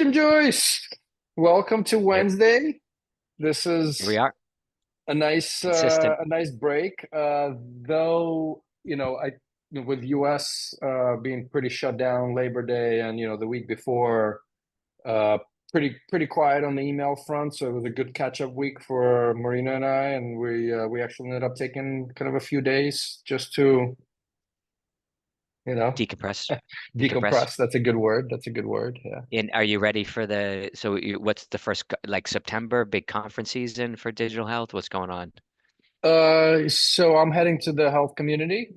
Morning, Joyce. Welcome to Here, Wednesday. This here we is are, consistent. a nice break. Though with US being pretty shut down Labor Day, and the week before uh, pretty quiet on the email front. So it was a good catch up week for Marina and I, and we actually ended up taking kind of a few days just to you know Decompress, decompress. decompress. That's a good word. That's a good word. Yeah. And are you ready for what's the first, like September, big conference season for digital health? What's going on? So I'm heading to the health community,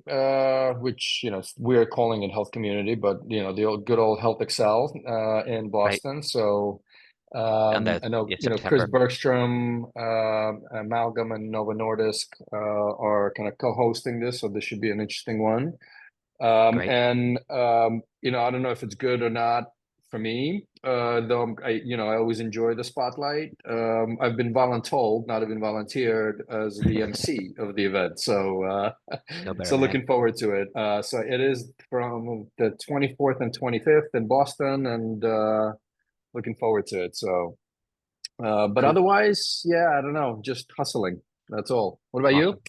which, we're calling it health community, but the good old Health Excel, in Right. Boston. So, On the I know, yeah, Chris September. Bergstrom, Amalgam and Nova Nordisk, are kind of co-hosting this. So this should be an interesting one. Great. I don't know if it's good or not for me, though I always enjoy the spotlight. I've been voluntold, not even volunteered as the MC of the event. So, No better so man. looking forward to it. So it is from the 24th and 25th in Boston, and looking forward to it. So, but Cool. otherwise, yeah, I don't know, just hustling. That's all. What about you? Awesome.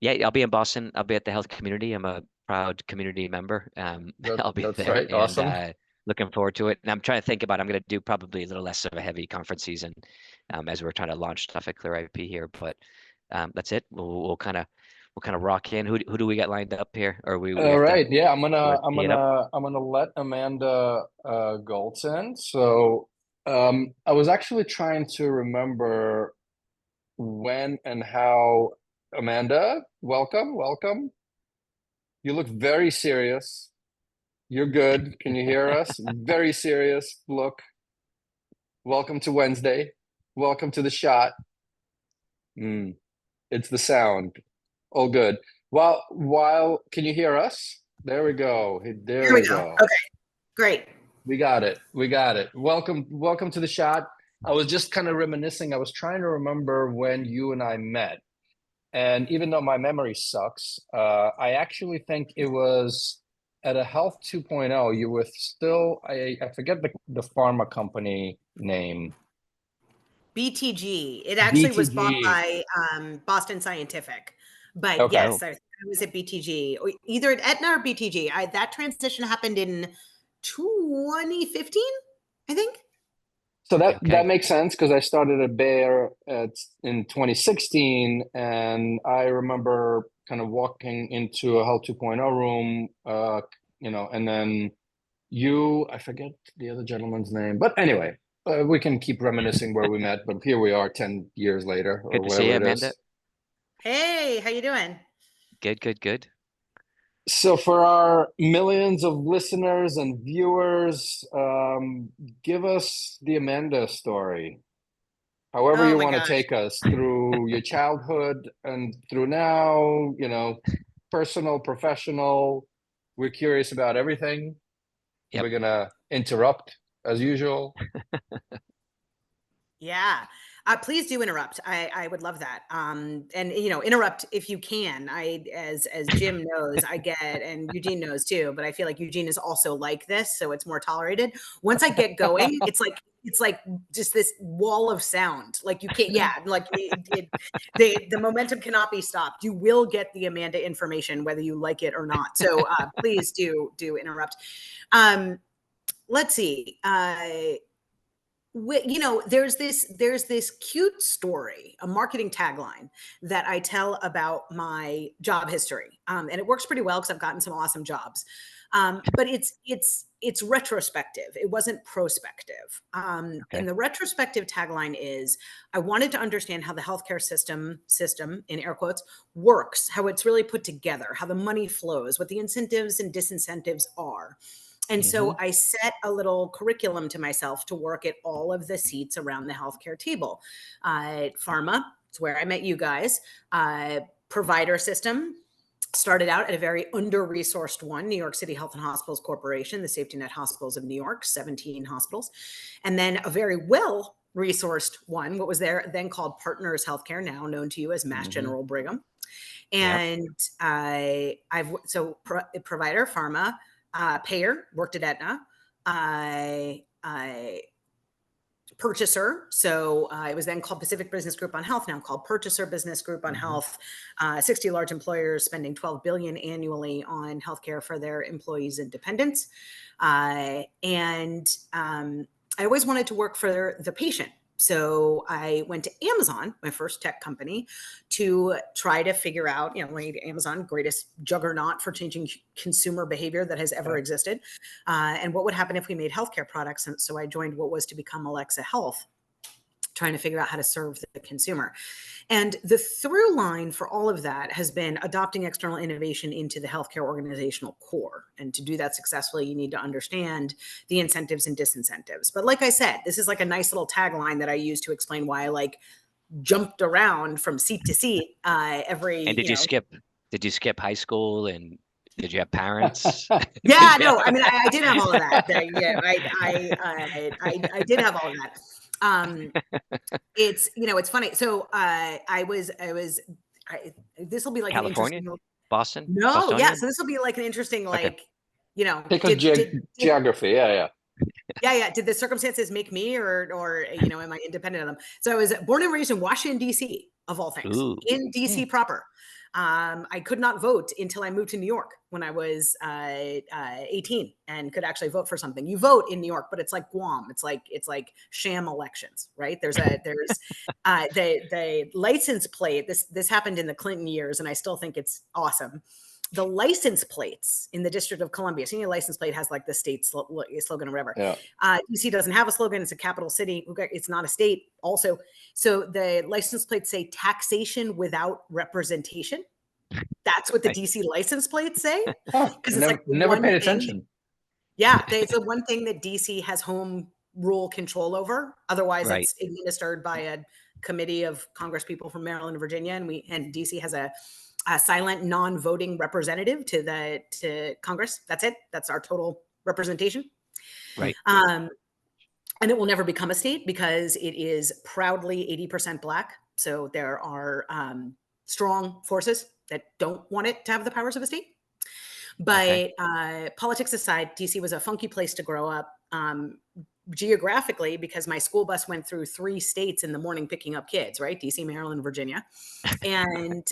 Yeah, I'll be in Boston. I'll be at the health community. I'm a proud community member. I'll be That's there right. and Awesome. looking forward to it. And I'm trying to think about. I'm going to do probably a little less of a heavy conference season, as we're trying to launch stuff at Clear IP here. But that's it. We'll kind of rock in. Who do we got lined up here? Or we All have to right. Yeah, tee it up. I'm gonna let Amanda Goltz in. So, I was actually trying to remember when and how. Amanda, welcome. You look very serious. You're good. Can you hear us? Very serious look. Welcome to Wednesday. Welcome to the shot. Mm, it's the sound. All good. While can you hear us? There we go. There Here we we go. go. Okay, great. We got it. We got it. Welcome to the shot. I was just kind of reminiscing. I was trying to remember when you and I met. And even though my memory sucks, I actually think it was at a Health 2.0. You were still, I forget the pharma company name. BTG. It actually was bought BTG. by Boston Scientific. But Okay. Oh, yes, I was at BTG, either at Aetna or BTG. That transition happened in 2015, I think. So that okay. makes sense because I started at Bayer in 2016, and I remember kind of walking into a Health 2.0 room, and then I forget the other gentleman's name, but anyway, we can keep reminiscing where we met, but here we are 10 years later or Good to see whatever you, it Amanda. is. Hey, how you doing? Good, good, good. So for our millions of listeners and viewers, give us the Amanda story. However Oh you my want to gosh. take us through your childhood and through now, personal, professional. We're curious about everything. Yep. We're gonna interrupt as usual. Yeah. Please do interrupt. I would love that. And interrupt if you can. As Jim knows, I get, and Eugene knows too, but I feel like Eugene is also like this, so it's more tolerated. Once I get going, it's like just this wall of sound. Like you can't, yeah, like the momentum cannot be stopped. You will get the Amanda information whether you like it or not. So please do interrupt. Um, let's see. There's this cute story, a marketing tagline that I tell about my job history, and it works pretty well because I've gotten some awesome jobs. But it's retrospective. It wasn't prospective. Okay. And the retrospective tagline is: I wanted to understand how the healthcare system in air quotes works, how it's really put together, how the money flows, what the incentives and disincentives are. And so Hmm. I set a little curriculum to myself to work at all of the seats around the healthcare table. Pharma, it's where I met you guys. Provider system, started out at a very under-resourced one, New York City Health and Hospitals Corporation, the safety net hospitals of New York, 17 hospitals. And then a very well-resourced one, what was there then called Partners Healthcare, now known to you as Mass Hmm. General Brigham. Yep. And provider, pharma, payer, worked at Aetna. purchaser. So it was then called Pacific Business Group on Health, now called Purchaser Business Group on Health. 60 large employers spending $12 billion annually on healthcare for their employees and dependents. I always wanted to work for the patient. So I went to Amazon, my first tech company, to try to figure out, Amazon, greatest juggernaut for changing consumer behavior that has ever existed. And what would happen if we made healthcare products? And so I joined what was to become Alexa Health, trying to figure out how to serve the consumer. And the through line for all of that has been adopting external innovation into the healthcare organizational core. And to do that successfully, you need to understand the incentives and disincentives. But like I said, this is like a nice little tagline that I use to explain why I jumped around from seat to seat every. And did you skip high school, and did you have parents? Yeah, no, I mean, I did have all of that. Yeah, I did have all of that. It's funny. So this will be like California, an interesting. Boston. No, Bostonian? yeah. So this will be like an interesting, Because geography. Yeah. Yeah. Did the circumstances make me, or am I independent of them? So I was born and raised in Washington, D.C., of all things, in D.C. proper. I could not vote until I moved to New York when I was 18 and could actually vote for something. You vote in New York, but it's like Guam. It's like sham elections, right? There's the license plate. This happened in the Clinton years, and I still think it's awesome. The license plates in the District of Columbia, so your license plate has like the state slogan or whatever. Yeah. DC doesn't have a slogan. It's a capital city. It's not a state also. So the license plates say taxation without representation. That's what the DC license plates say. Because it's never paid attention. Yeah. It's the one thing that DC has home rule control over. Otherwise, it's administered by a committee of Congress people from Maryland and Virginia. And DC has a silent non-voting representative to Congress. That's it. That's our total representation. Right. And it will never become a state because it is proudly 80% Black. So there are strong forces that don't want it to have the powers of a state. But politics aside, DC was a funky place to grow up. Geographically, because my school bus went through 3 states in the morning picking up kids, right? DC, Maryland, Virginia. And,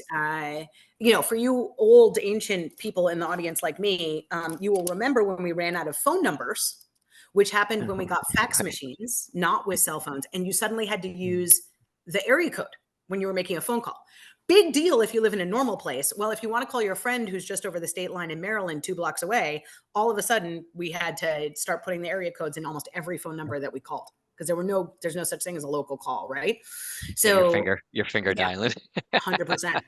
for you old ancient people in the audience like me, you will remember when we ran out of phone numbers, which happened when we got fax machines, not with cell phones. And you suddenly had to use the area code when you were making a phone call. Big deal if you live in a normal place. Well, if you want to call your friend who's just over the state line in Maryland 2 blocks away, all of a sudden we had to start putting the area codes in almost every phone number that we called because there's no such thing as a local call, right? So your finger dialing. 100%.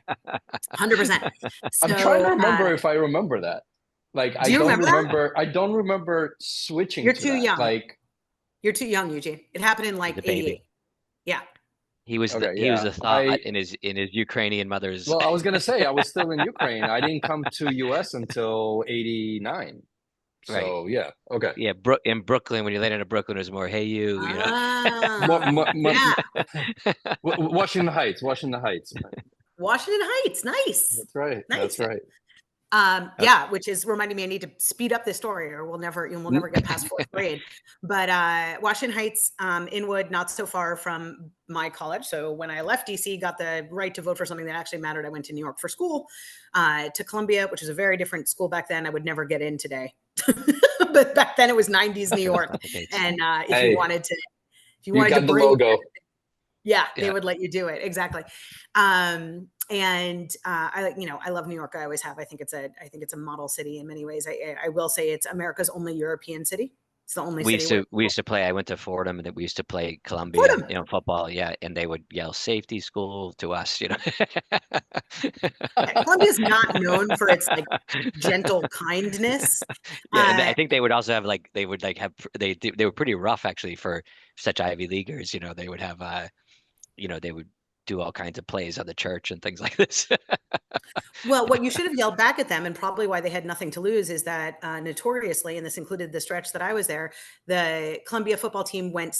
100%. So, I'm trying to remember if I remember that. Do you remember? I don't remember switching. You're too young. You're too young, Eugene. It happened in 88. Yeah. He was the thought in his Ukrainian mother's. Well, I was gonna say I was still in Ukraine. I didn't come to US until 89. So yeah, okay. Yeah, in Brooklyn, when you landed in Brooklyn, it was more, hey you, Washington Heights. Washington Heights, nice. That's right. Nice. That's right. Yeah, which is reminding me I need to speed up this story or we'll never get past 4th grade. But Washington Heights, Inwood, not so far from my college. So when I left DC, got the right to vote for something that actually mattered, I went to New York for school, to Columbia, which is a very different school back then. I would never get in today. But back then it was 90s New York. And if you wanted to the logo. Yeah, they would let you do it. Exactly. And I love New York. I always have. I think it's a model city in many ways. I will say it's America's only European city. It's the only city. We used to play. I went to Fordham, and we used to play Columbia, football. Yeah, and they would yell "safety school" to us. Columbia's not known for its gentle kindness. Yeah, I think they would also have they were pretty rough actually for such Ivy Leaguers. They would have they would do all kinds of plays on the church and things like this. Well, what you should have yelled back at them, and probably why they had nothing to lose, is that notoriously, and this included the stretch that I was there, the Columbia football team went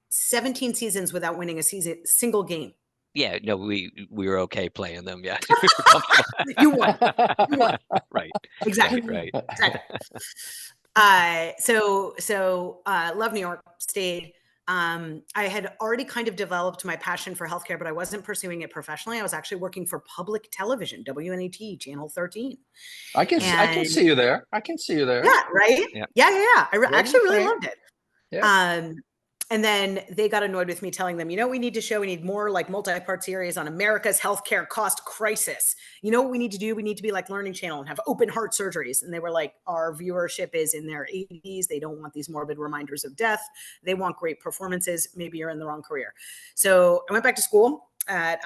17 seasons without winning a single game. Yeah, no, we were okay playing them. Yeah, you won. Right. Exactly. Right. Exactly. Love New York, stayed. I had already kind of developed my passion for healthcare, but I wasn't pursuing it professionally. I was actually working for public television, WNET, Channel 13. I can see you there. I can see you there. Yeah, right? Yeah. Yeah. I actually really thing. loved it. Yeah. And then they got annoyed with me telling them, we need more like multi-part series on America's healthcare cost crisis. You know what we need to do? We need to be like Learning Channel and have open heart surgeries. And they were like, our viewership is in their 80s. They don't want these morbid reminders of death. They want great performances. Maybe you're in the wrong career. So I went back to school at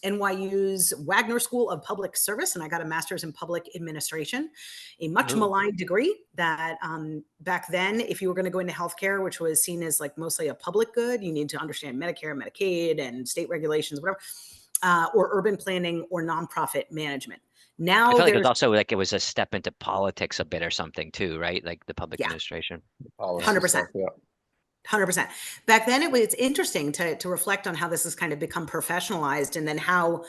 NYU's Wagner School of Public Service, and I got a master's in public administration, a much maligned degree that back then, if you were going to go into healthcare, which was seen as like mostly a public good, you need to understand Medicare, Medicaid, and state regulations, whatever, or urban planning or nonprofit management. Now I feel like it was also like it was a step into politics a bit or something too, right? Like the public administration. 100%. Yeah. 100%. Back then, it's interesting to reflect on how this has kind of become professionalized, and then how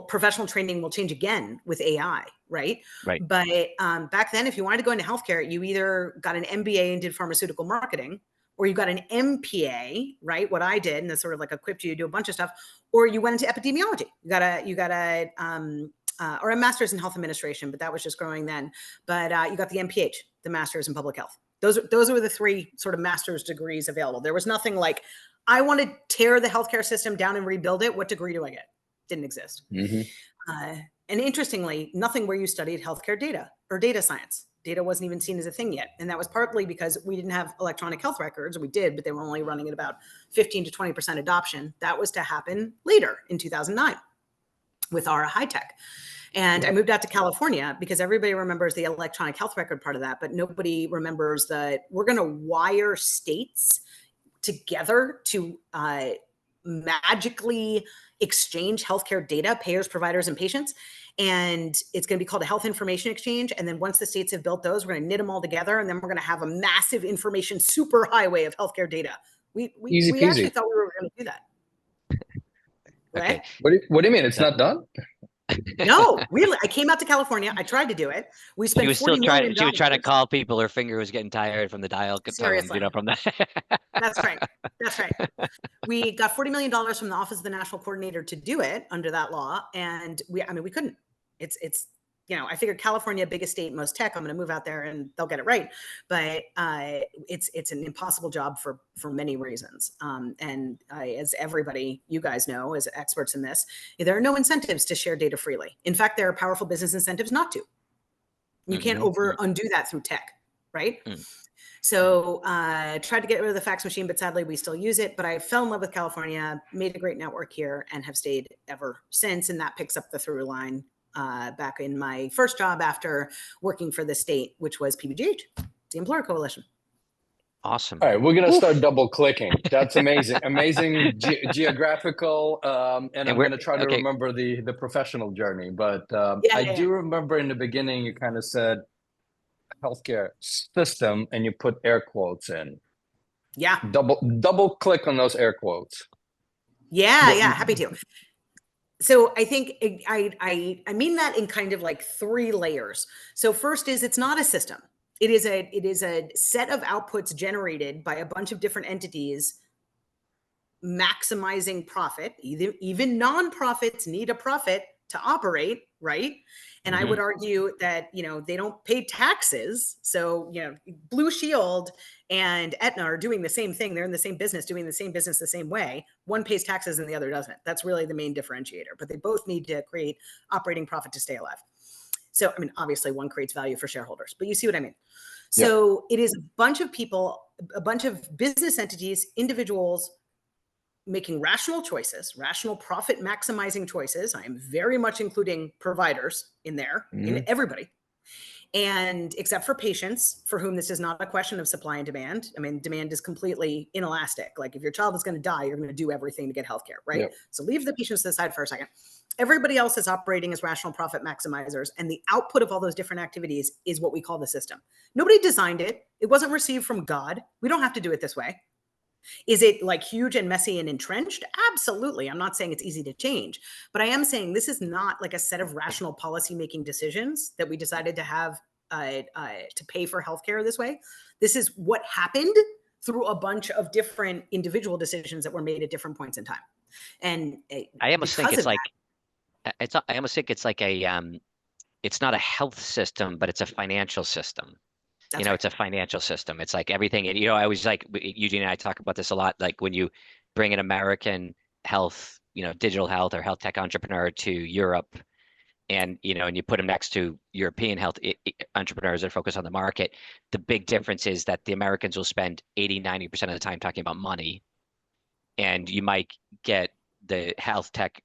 professional training will change again with AI, right? Right. But back then, if you wanted to go into healthcare, you either got an MBA and did pharmaceutical marketing, or you got an MPA, right? What I did, and that sort of like equipped you to do a bunch of stuff, or you went into epidemiology. You got a or a master's in health administration, but that was just growing then. But you got the MPH, the master's in public health. Those were the three sort of master's degrees available. There was nothing like, I want to tear the healthcare system down and rebuild it. What degree do I get? Didn't exist. Mm-hmm. And interestingly, nothing where you studied healthcare data or data science. Data wasn't even seen as a thing yet. And that was partly because we didn't have electronic health records. We did, but they were only running at about 15 to 20% adoption. That was to happen later in 2009 with our high tech. And I moved out to California because everybody remembers the electronic health record part of that, but nobody remembers that we're going to wire states together to magically exchange healthcare data, payers, providers, and patients. And it's going to be called a health information exchange. And then once the states have built those, we're going to knit them all together. And then we're going to have a massive information superhighway of healthcare data. We actually thought we were going to do that. Okay. Right? What do you mean? It's not done? No, really. I came out to California. I tried to do it. We spent $40 million. She was trying to call people. Her finger was getting tired from the dial tone, from that. That's right. We got $40 million from the Office of the National Coordinator to do it under that law. And we couldn't. It's I figured California, biggest state, most tech, I'm going to move out there and they'll get it right. But it's an impossible job for many reasons. And as everybody, you guys know, as experts in this, there are no incentives to share data freely. In fact, there are powerful business incentives not to. You can't undo that through tech, right? So tried to get rid of the fax machine, but sadly we still use it. But I fell in love with California, made a great network here, and have stayed ever since. And that picks up the through line back in my first job after working for the state, which was PBGH, the Employer Coalition. Awesome. All right, we're going to start double clicking. That's amazing. Amazing geographical. And I'm going to try to remember the professional journey. But I do remember in the beginning, you kind of said healthcare system and you put air quotes in. Yeah. Double click on those air quotes. Yeah, happy to. So I think I mean that in kind of like three layers. So first is, it's not a system. It is a set of outputs generated by a bunch of different entities maximizing profit. Even nonprofits need a profit to operate, right? And I would argue that, they don't pay taxes. So, Blue Shield and Aetna are doing the same thing. They're in the same business, doing the same business the same way. One pays taxes and the other doesn't. That's really the main differentiator. But they both need to create operating profit to stay alive. So, obviously one creates value for shareholders, but you see what I mean? So It is a bunch of people, a bunch of business entities, individuals making rational choices, rational profit maximizing choices. I am very much including providers in there, in everybody. And except for patients, for whom this is not a question of supply and demand. Demand is completely inelastic. Like if your child is going to die, you're going to do everything to get healthcare, right? Yep. So leave the patients to the side for a second. Everybody else is operating as rational profit maximizers. And the output of all those different activities is what we call the system. Nobody designed it. It wasn't received from God. We don't have to do it this way. Is it like huge and messy and entrenched? Absolutely. I'm not saying it's easy to change, but I am saying this is not like a set of rational policy-making decisions that we decided to have to pay for healthcare this way. This is what happened through a bunch of different individual decisions that were made at different points in time. And I almost think because it's of like I almost think it's like it's not a health system, but it's a financial system. That's right. It's a financial system. It's like everything. And, I always like Eugene and I talk about this a lot. Like when you bring an American health, digital health or health tech entrepreneur to Europe, and and you put them next to European health entrepreneurs that focus on the market, the big difference is that the Americans will spend 80-90% of the time talking about money, and you might get the health tech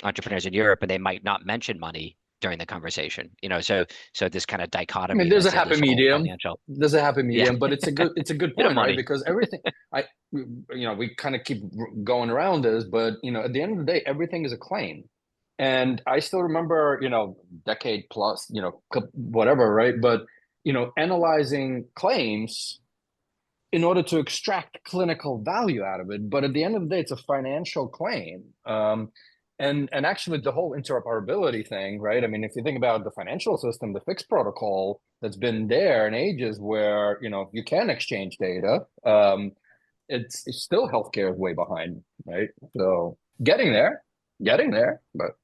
entrepreneurs in Europe, and they might not mention money during the conversation. So this kind of I mean, dichotomy there's a that's in happy this whole medium. financial. There's a happy Yeah. medium, but it's a good Bit of point, right? money. Because everything, we kind of keep going around this, but at the end of the day, everything is a claim. And I still remember, decade plus, whatever, right? But analyzing claims in order to extract clinical value out of it. But at the end of the day, it's a financial claim. And actually the whole interoperability thing, right? I mean, if you think about the financial system, the fixed protocol that's been there in ages where, you can exchange data, it's still healthcare is way behind, right? So getting there, but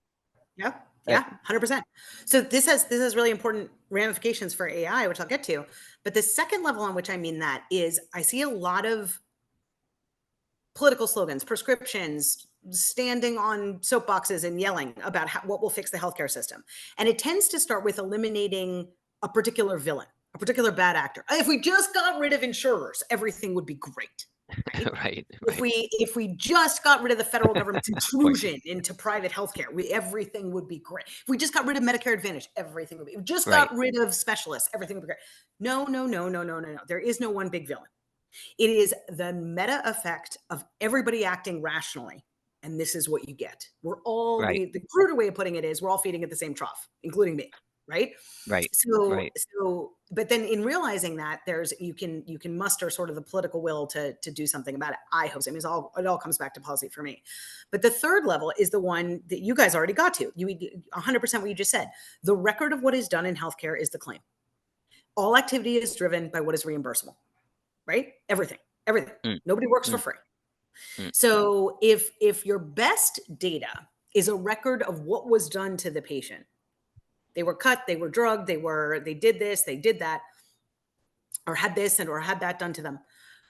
yeah. Yeah, 100%. So this has really important ramifications for AI, which I'll get to. But the second level on which I mean that is I see a lot of political slogans, prescriptions, standing on soapboxes and yelling about what will fix the healthcare system. And it tends to start with eliminating a particular villain, a particular bad actor. If we just got rid of insurers, everything would be great. Right. If we just got rid of the federal government's intrusion into private healthcare, everything would be great. If we just got rid of Medicare Advantage, everything would be. If we just got rid of specialists, everything would be great. No. There is no one big villain. It is the meta effect of everybody acting rationally, and this is what you get. We're all the cruder way of putting it is we're all feeding at the same trough, including me. Right. So, but then in realizing that you can muster sort of the political will to do something about it. I hope so. I mean, it all comes back to policy for me. But the third level is the one that you guys already got to. 100% what you just said. The record of what is done in healthcare is the claim. All activity is driven by what is reimbursable, right? Everything. Nobody works for free. So if your best data is a record of what was done to the patient, they were cut, they were drugged, they did this, they did that, or had this or had that done to them.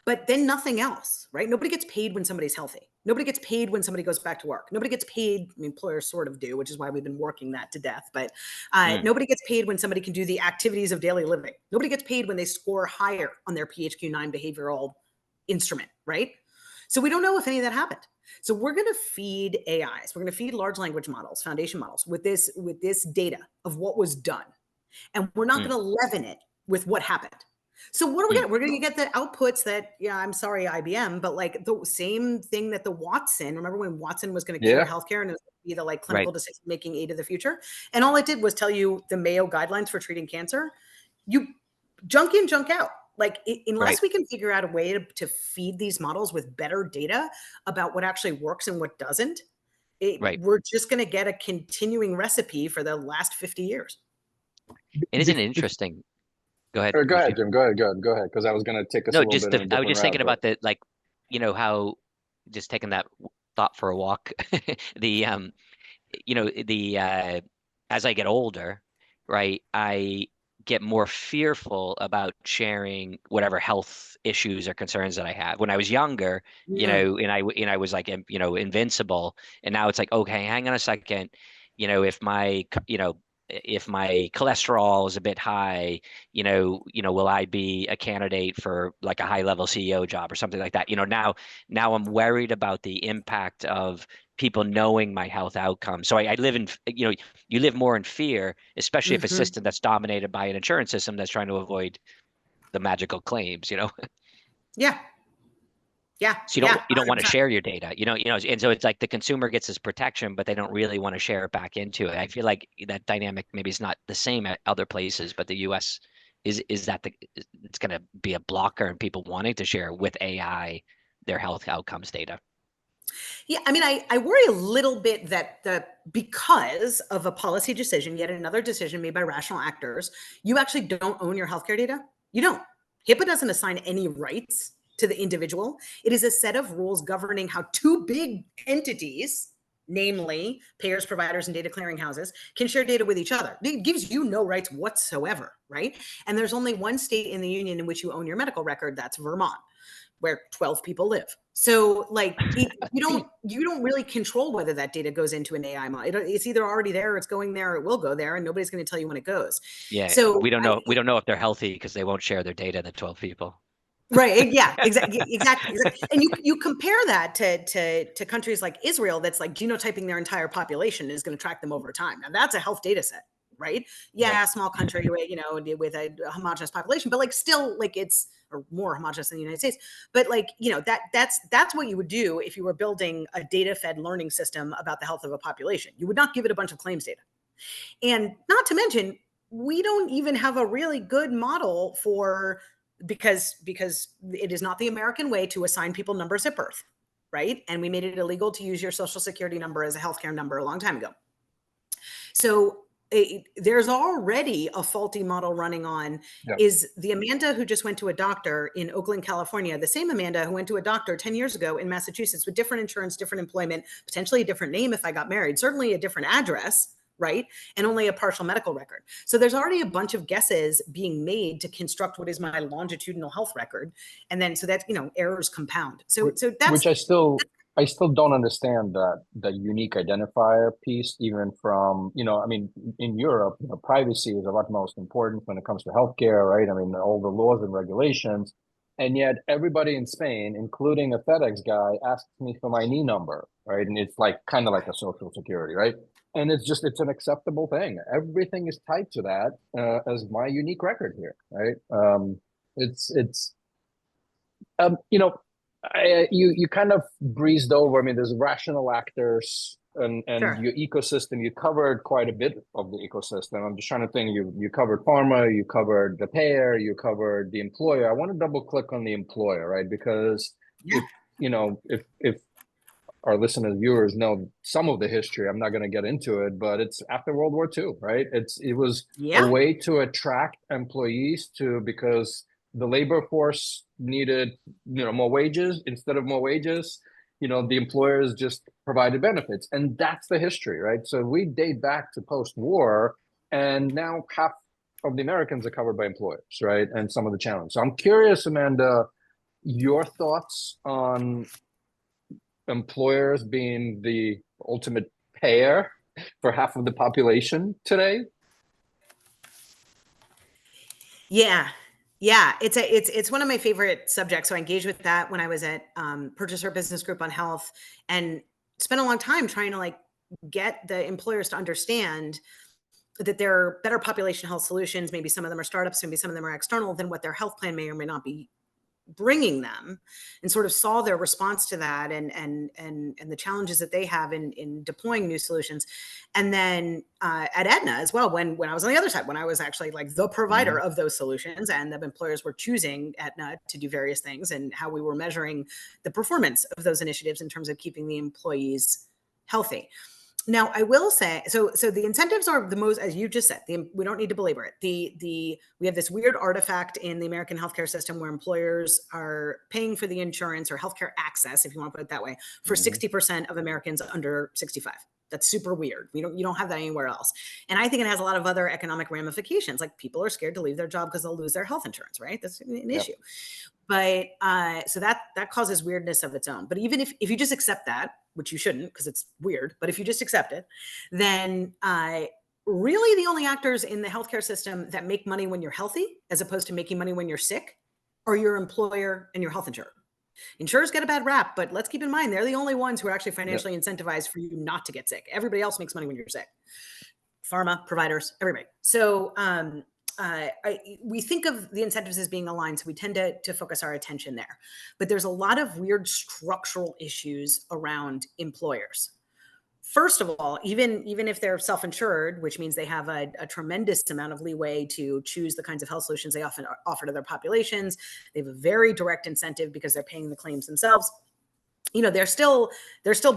But then nothing else, right? Nobody gets paid when somebody's healthy. Nobody gets paid when somebody goes back to work. Nobody gets paid, I mean, employers sort of do, which is why we've been working that to death. But nobody gets paid when somebody can do the activities of daily living. Nobody gets paid when they score higher on their PHQ-9 behavioral instrument, right? So we don't know if any of that happened. So we're going to feed AIs. We're going to feed large language models, foundation models with this data of what was done. And we're not going to leaven it with what happened. So what are we going to, we're going to get the outputs that, I'm sorry, IBM, but like the same thing that the Watson, remember when Watson was going to cure healthcare and it was going to be the like clinical decision-making aid of the future. And all it did was tell you the Mayo guidelines for treating cancer. You junk in, junk out. Like unless we can figure out a way to feed these models with better data about what actually works and what doesn't, we're just going to get a continuing recipe for the last 50 years. And isn't it interesting? Go ahead. Go ahead, Jim. Go ahead. Because I was going to take us a little bit in a different I was just thinking route, about the, like, how just taking that thought for a walk, as I get older, right, I get more fearful about sharing whatever health issues or concerns that I have. When I was younger, and I was like, invincible, and now it's like, okay, hang on a second, if my cholesterol is a bit high, will I be a candidate for like a high level CEO job or something like that? Now I'm worried about the impact of people knowing my health outcomes. So I live in, you live more in fear, especially if a system that's dominated by an insurance system that's trying to avoid the magical claims, Yeah. Yeah. So you don't want to share your data, and so it's like the consumer gets this protection, but they don't really want to share it back into it. I feel like that dynamic maybe is not the same at other places, but the US is that it's going to be a blocker in people wanting to share with AI their health outcomes data. Yeah, I mean, I worry a little bit that because of a policy decision, yet another decision made by rational actors, you actually don't own your healthcare data. You don't. HIPAA doesn't assign any rights to the individual. It is a set of rules governing how two big entities, namely payers, providers, and data clearinghouses, can share data with each other. It gives you no rights whatsoever, right? And there's only one state in the union in which you own your medical record. That's Vermont, where 12 people live. So like you don't really control whether that data goes into an AI model. It's either already there or it's going there or it will go there, and nobody's going to tell you when it goes. Yeah, So we don't know. We don't know if they're healthy because they won't share their data, the 12 people. Right. Yeah, exactly. And you compare that to countries like Israel, that's like genotyping their entire population is going to track them over time. Now that's a health data set, right? Yeah, small country, with a homogenous population, but like still like it's or more homogenous than the United States. But like, that's what you would do if you were building a data fed learning system about the health of a population. You would not give it a bunch of claims data. And not to mention, we don't even have a really good model because it is not the American way to assign people numbers at birth, right? And we made it illegal to use your social security number as a healthcare number a long time ago. So there's already a faulty model running on. Is the Amanda who just went to a doctor in Oakland, California, the same Amanda who went to a doctor 10 years ago in Massachusetts with different insurance, different employment, potentially a different name if I got married, certainly a different address, right? And only a partial medical record. So there's already a bunch of guesses being made to construct what is my longitudinal health record. And then, so that, errors compound. So that's, which I still don't understand that unique identifier piece, even from, I mean, in Europe, privacy is of utmost importance when it comes to healthcare, right? I mean, all the laws and regulations. And yet everybody in Spain, including a FedEx guy, asks me for my knee number, right? And it's like kind of like a social security, right? And it's an acceptable thing. Everything is tied to that as my unique record here, right? You kind of breezed over. I mean, there's rational actors and Sure. your ecosystem. You covered quite a bit of the ecosystem. I'm just trying to think. You covered pharma, you covered the payer, you covered the employer. I want to double click on the employer, right? Because if our listeners, viewers know some of the history, I'm not going to get into it, but it's after World War II, right? It was a way to attract employees because the labor force needed, more wages. Instead of more wages, the employers just provided benefits. And that's the history, right? So we date back to post-war, and now half of the Americans are covered by employers, right? And some of the challenges. So I'm curious, Amanda, your thoughts on employers being the ultimate payer for half of the population today? Yeah, it's one of my favorite subjects. So I engaged with that when I was at Purchaser Business Group on Health, and spent a long time trying to get the employers to understand that there are better population health solutions. Maybe some of them are startups, maybe some of them are external than what their health plan may or may not be bringing them, and sort of saw their response to that and the challenges that they have in deploying new solutions. And then at Aetna as well, when I was on the other side, when I was actually like the provider of those solutions, and the employers were choosing Aetna to do various things, and how we were measuring the performance of those initiatives in terms of keeping the employees healthy. Now, I will say, so the incentives are the most, as you just said, we don't need to belabor it. We have this weird artifact in the American healthcare system where employers are paying for the insurance or healthcare access, if you want to put it that way, for 60% of Americans under 65. That's super weird. You don't have that anywhere else. And I think it has a lot of other economic ramifications. Like, people are scared to leave their job because they'll lose their health insurance, right? That's an issue. But so that causes weirdness of its own. But even if you just accept that, which you shouldn't because it's weird, but if you just accept it, then really the only actors in the healthcare system that make money when you're healthy, as opposed to making money when you're sick, are your employer and your health insurer. Insurers get a bad rap, but let's keep in mind, they're the only ones who are actually financially incentivized for you not to get sick. Everybody else makes money when you're sick. Pharma, providers, everybody. So we think of the incentives as being aligned, so we tend to focus our attention there. But there's a lot of weird structural issues around employers. First of all, even if they're self-insured, which means they have a tremendous amount of leeway to choose the kinds of health solutions they often offer to their populations, they have a very direct incentive because they're paying the claims themselves. they're still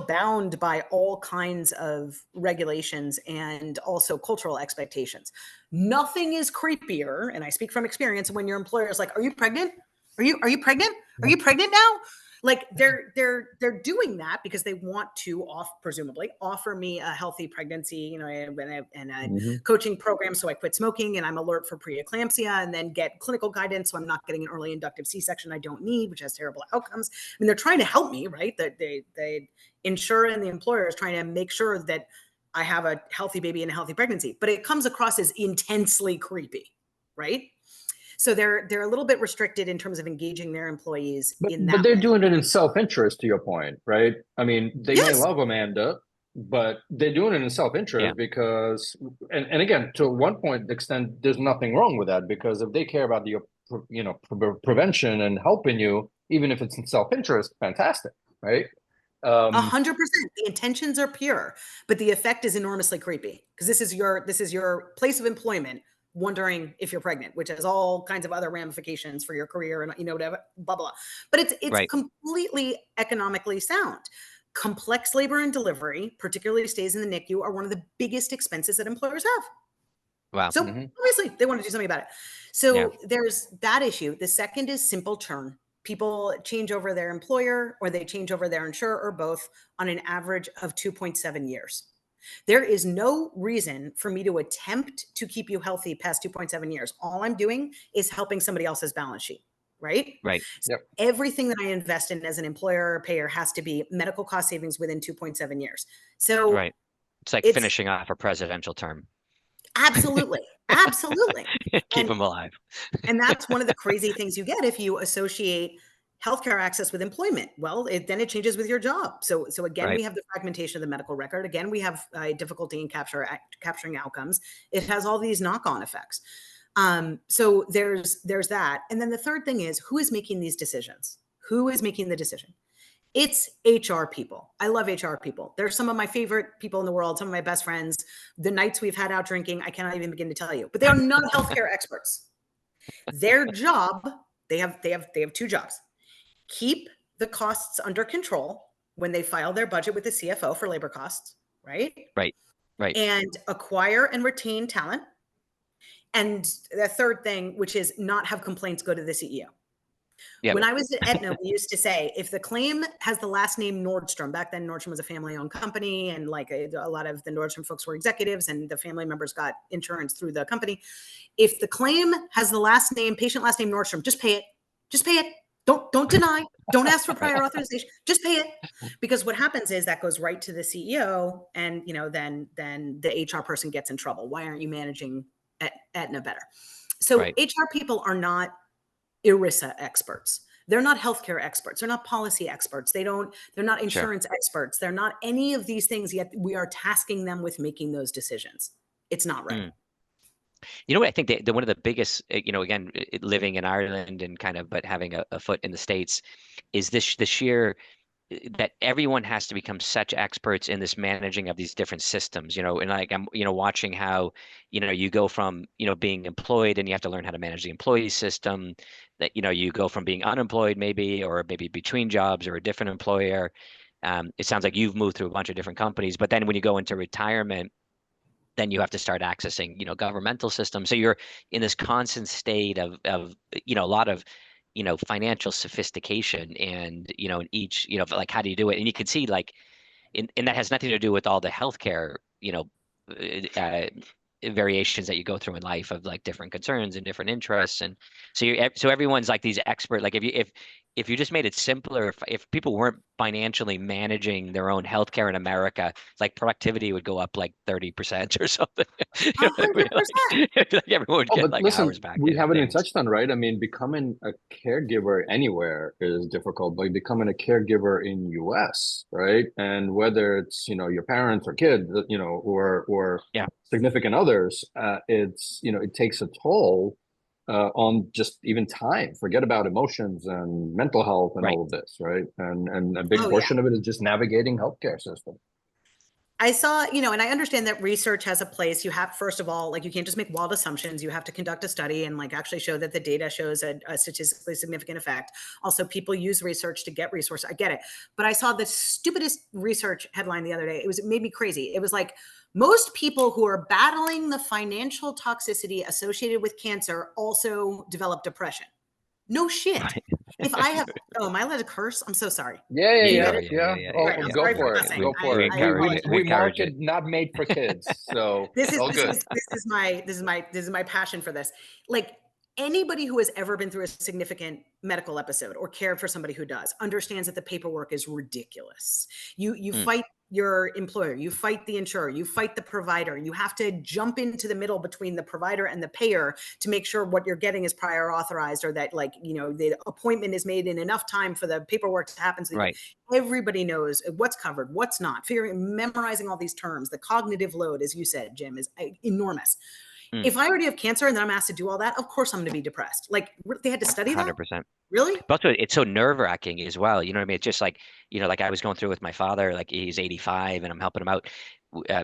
bound by all kinds of regulations and also cultural expectations. Nothing is creepier, and I speak from experience, when your employer is like, "Are you pregnant? Are you pregnant? Are you pregnant now?" Like they're doing that because they want to presumably offer me a healthy pregnancy, and a coaching program so I quit smoking and I'm alert for preeclampsia, and then get clinical guidance so I'm not getting an early inductive C-section I don't need, which has terrible outcomes. I mean, they're trying to help me, right? That they insure, and the employer is trying to make sure that I have a healthy baby and a healthy pregnancy, but it comes across as intensely creepy, right? So they're a little bit restricted in terms of engaging their employees in that But they're way. doing it in self-interest, to your point, right? I mean, they may love Amanda, but they're doing it in self-interest because, and again, to one point extent, there's nothing wrong with that, because if they care about your, prevention and helping you, even if it's in self-interest, fantastic, right? 100%. The intentions are pure, but the effect is enormously creepy, because this is your place of employment wondering if you're pregnant, which has all kinds of other ramifications for your career and whatever, blah blah. But it's completely economically sound. Complex labor and delivery, particularly stays in the NICU, are one of the biggest expenses that employers have. Wow. So obviously they want to do something about it. So there's that issue. The second is simple churn. People change over their employer, or they change over their insurer, or both, on an average of 2.7 years. There is no reason for me to attempt to keep you healthy past 2.7 years. All I'm doing is helping somebody else's balance sheet, right? Right. So everything that I invest in as an employer or payer has to be medical cost savings within 2.7 years. So it's like finishing off a presidential term. Absolutely. Keep them alive. And that's one of the crazy things you get if you associate healthcare access with employment. Well, then it changes with your job. So again, we have the fragmentation of the medical record. Again, we have difficulty in capturing outcomes. It has all these knock-on effects. So there's that. And then the third thing is, who is making these decisions? Who is making the decision? It's HR people. I love HR people. They're some of my favorite people in the world, some of my best friends. The nights we've had out drinking, I cannot even begin to tell you. But they are not healthcare experts. Their job, they have two jobs. Keep the costs under control when they file their budget with the CFO for labor costs, right? Right. And acquire and retain talent. And the third thing, which is not have complaints go to the CEO. When I was at Aetna, we used to say, if the claim has the last name Nordstrom, back then Nordstrom was a family-owned company, and like a lot of the Nordstrom folks were executives, and the family members got insurance through the company. If the claim has the patient last name Nordstrom, just pay it. Just pay it. Don't deny. Don't ask for prior authorization. Just pay it. Because what happens is that goes right to the CEO, and then the HR person gets in trouble. Why aren't you managing Aetna better? So HR people are not ERISA experts. They're not healthcare experts. They're not policy experts. They're not insurance experts. They're not any of these things, yet we are tasking them with making those decisions. It's not right. You know what I think one of the biggest, again, living in Ireland and but having a foot in the States, is the sheer that everyone has to become such experts in this managing of these different systems, and like I'm, watching how, you go from, being employed and you have to learn how to manage the employee system, that, you go from being unemployed or maybe between jobs or a different employer. It sounds like you've moved through a bunch of different companies, but then when you go into retirement, then you have to start accessing, governmental systems. So you're in this constant state of a lot of, financial sophistication, and, in each, like, how do you do it? And you can see, like, and that has nothing to do with all the healthcare, variations that you go through in life, of like different concerns and different interests. And so everyone's like these expert, like if you just made it simpler, if people weren't financially managing their own healthcare in America, like productivity would go up like 30% or something. 100%. Like everyone would get like listen, hours back. We haven't even touched on, right? I mean, becoming a caregiver anywhere is difficult, but becoming a caregiver in US, right? And whether it's, your parents or kids, or significant others, it's, it takes a toll on just even time. Forget about emotions and mental health and all of this, right? And a big portion of it is just navigating healthcare system. I saw, and I understand that research has a place. You have, first of all, like, you can't just make wild assumptions. You have to conduct a study and like actually show that the data shows a statistically significant effect. Also, people use research to get resources. I get it. But I saw the stupidest research headline the other day. It made me crazy. It was like, most people who are battling the financial toxicity associated with cancer also develop depression. No shit. Right. If I have, oh, am I allowed to curse? I'm so sorry. Yeah. Oh, Right, I'm go sorry for for it. cussing. Go for I it. encourage it. We We encourage market it. not made for kids, so all good. This is my passion for this. Like, anybody who has ever been through a significant medical episode or cared for somebody who does understands that the paperwork is ridiculous. You fight your employer, you fight the insurer, you fight the provider. You have to jump into the middle between the provider and the payer to make sure what you're getting is prior authorized, or that, like, the appointment is made in enough time for the paperwork to happen. So Right. everybody knows what's covered, what's not. Memorizing all these terms, the cognitive load, as you said, Jim, is enormous. If I already have cancer and then I'm asked to do all that, of course I'm going to be depressed. Like, they had to study that? 100%. Really? But also, it's so nerve-wracking as well. You know what I mean? It's just like, like I was going through with my father, like he's 85 and I'm helping him out,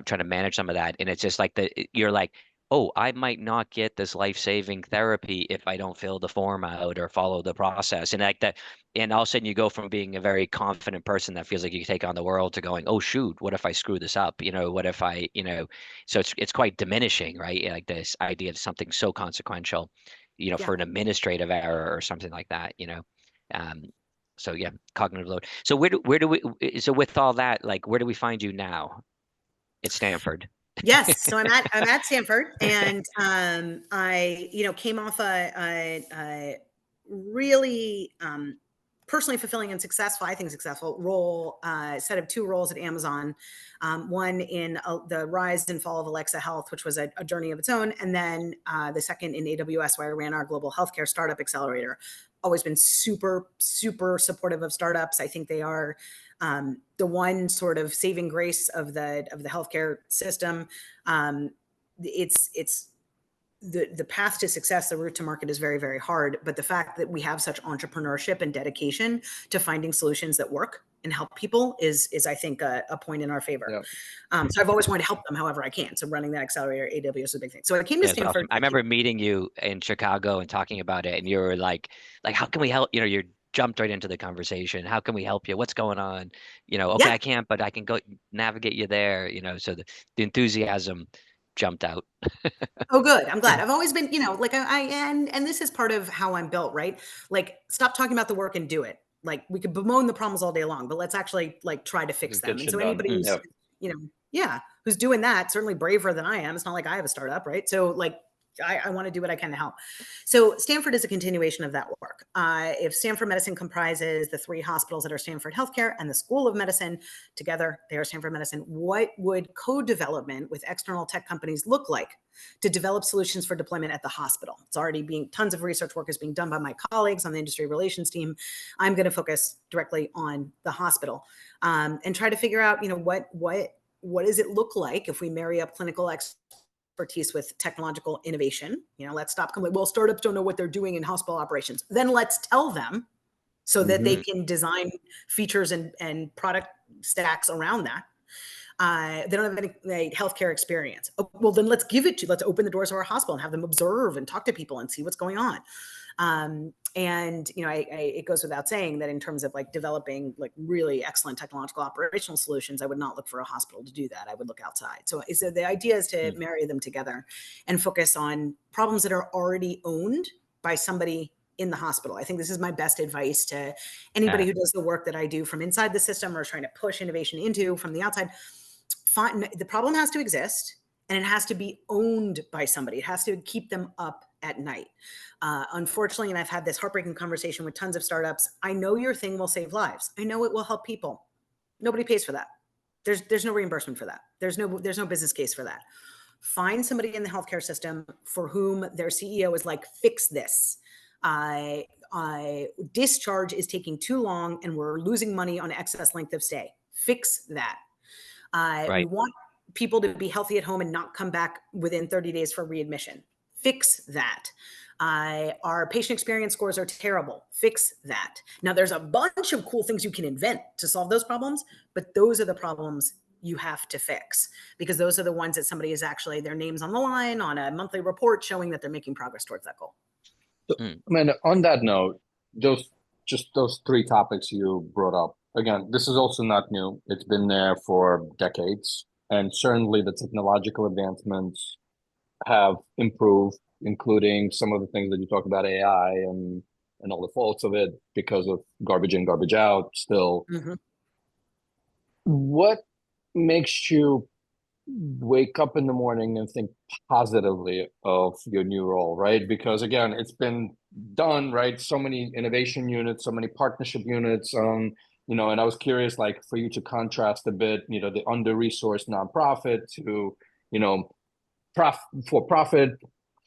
trying to manage some of that. And it's just like you're like, oh, I might not get this life-saving therapy if I don't fill the form out or follow the process. And like that, and all of a sudden you go from being a very confident person that feels like you can take on the world to going, oh shoot, what if I screw this up? What if so it's quite diminishing, right? Like this idea of something so consequential, Yeah. for an administrative error or something like that, Um, so yeah, cognitive load. So so with all that, like, where do we find you now at Stanford? Yes. So I'm at Stanford, and I came off a really personally fulfilling and successful, I think successful role, set of 2 roles at Amazon. One in the rise and fall of Alexa Health, which was a journey of its own, and then the second in AWS, where I ran our global healthcare startup accelerator. Always been super, super supportive of startups. I think they are the one sort of saving grace of the healthcare system. It's the path to success, the route to market is very, very hard. But the fact that we have such entrepreneurship and dedication to finding solutions that work and help people is I think a point in our favor. Yeah. So I've always wanted to help them however I can. So running that accelerator, AWS is a big thing. So I came to That's Stanford. awesome. I remember meeting you in Chicago and talking about it, and you were like, how can we help? You jumped right into the conversation. How can we help you? What's going on? Okay, Yeah. I can't, but I can go navigate you there. So the enthusiasm jumped out. Oh, good. I'm glad. I've always been, like and this is part of how I'm built, right? Like, stop talking about the work and do it. Like, we could bemoan the problems all day long, but let's actually like try to fix Just them. get And shit so done. anybody who's, who's doing that, certainly braver than I am. It's not like I have a startup, right? So like, I want to do what I can to help. So Stanford is a continuation of that work. If Stanford Medicine comprises the 3 hospitals that are Stanford Healthcare and the School of Medicine, together they are Stanford Medicine, what would co-development with external tech companies look like to develop solutions for deployment at the hospital? It's already tons of research work is being done by my colleagues on the industry relations team. I'm going to focus directly on the hospital and try to figure out, what does it look like if we marry up clinical expertise with technological innovation? Let's stop coming, well, startups don't know what they're doing in hospital operations. Then let's tell them so that they can design features and product stacks around that. They don't have any healthcare experience. Oh, well, then let's open the doors of our hospital and have them observe and talk to people and see what's going on. It goes without saying that in terms of like developing like really excellent technological operational solutions, I would not look for a hospital to do that. I would look outside. So the idea is to marry them together and focus on problems that are already owned by somebody in the hospital. I think this is my best advice to anybody who does the work that I do from inside the system or is trying to push innovation into from the outside. The problem has to exist and it has to be owned by somebody. It has to keep them up at night. Unfortunately, and I've had this heartbreaking conversation with tons of startups, I know your thing will save lives. I know it will help people. Nobody pays for that. There's no reimbursement for that. There's no business case for that. Find somebody in the healthcare system for whom their CEO is like, fix this. Discharge is taking too long and we're losing money on excess length of stay. Fix that. We want people to be healthy at home and not come back within 30 days for readmission. Fix that. Our patient experience scores are terrible. Fix that. Now, there's a bunch of cool things you can invent to solve those problems, but those are the problems you have to fix, because those are the ones that somebody is actually, their name's on the line on a monthly report showing that they're making progress towards that goal. I mean, on that note, those three topics you brought up, again, this is also not new. It's been there for decades. And certainly the technological advancements have improved, including some of the things that you talk about, AI and all the faults of it because of garbage in, garbage out still. Mm-hmm. What makes you wake up in the morning and think positively of your new role, right? Because again, it's been done, right? So many innovation units, so many partnership units, and I was curious, like, for you to contrast a bit, the under-resourced nonprofit to, for-profit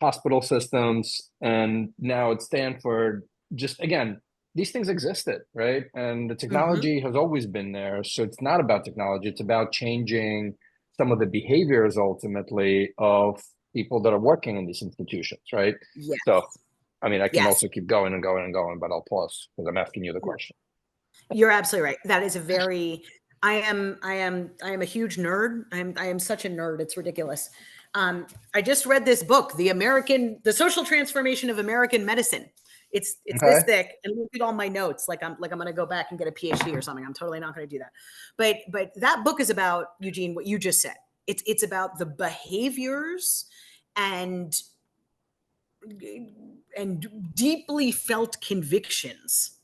hospital systems, and now at Stanford. Just again, these things existed, right? And the technology has always been there. So it's not about technology, it's about changing some of the behaviors ultimately of people that are working in these institutions, right? Yes. So, I mean, I can Yes. also keep going and going and going, but I'll pause because I'm asking you the question. You're absolutely right. That is a very, I am a huge nerd. I am such a nerd. It's ridiculous. I just read this book, The Social Transformation of American Medicine. It's Okay. this thick, and look at all my notes. Like I'm going to go back and get a PhD or something. I'm totally not going to do that. But that book is about, Eugene, what you just said. It's about the behaviors and deeply felt convictions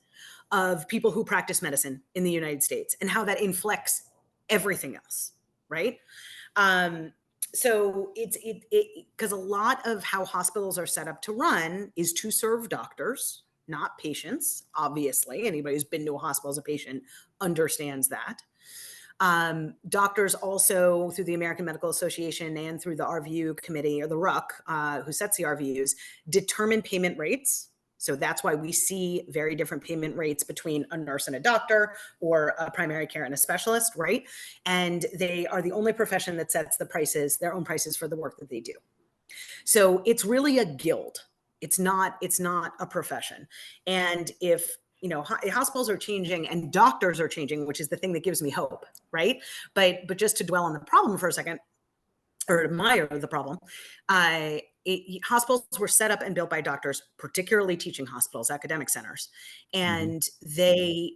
of people who practice medicine in the United States and how that inflects everything else, right? So it's because a lot of how hospitals are set up to run is to serve doctors, not patients. Obviously, anybody who's been to a hospital as a patient understands that. Doctors also, through the American Medical Association and through the RVU committee, or the RUC, who sets the RVUs, determine payment rates. So that's why we see very different payment rates between a nurse and a doctor, or a primary care and a specialist, right? And they are the only profession that sets the prices, their own prices for the work that they do. So it's really a guild. It's not a profession. And if hospitals are changing and doctors are changing, which is the thing that gives me hope, right? But just to dwell on the problem for a second, or admire the problem, hospitals were set up and built by doctors, particularly teaching hospitals, academic centers, and they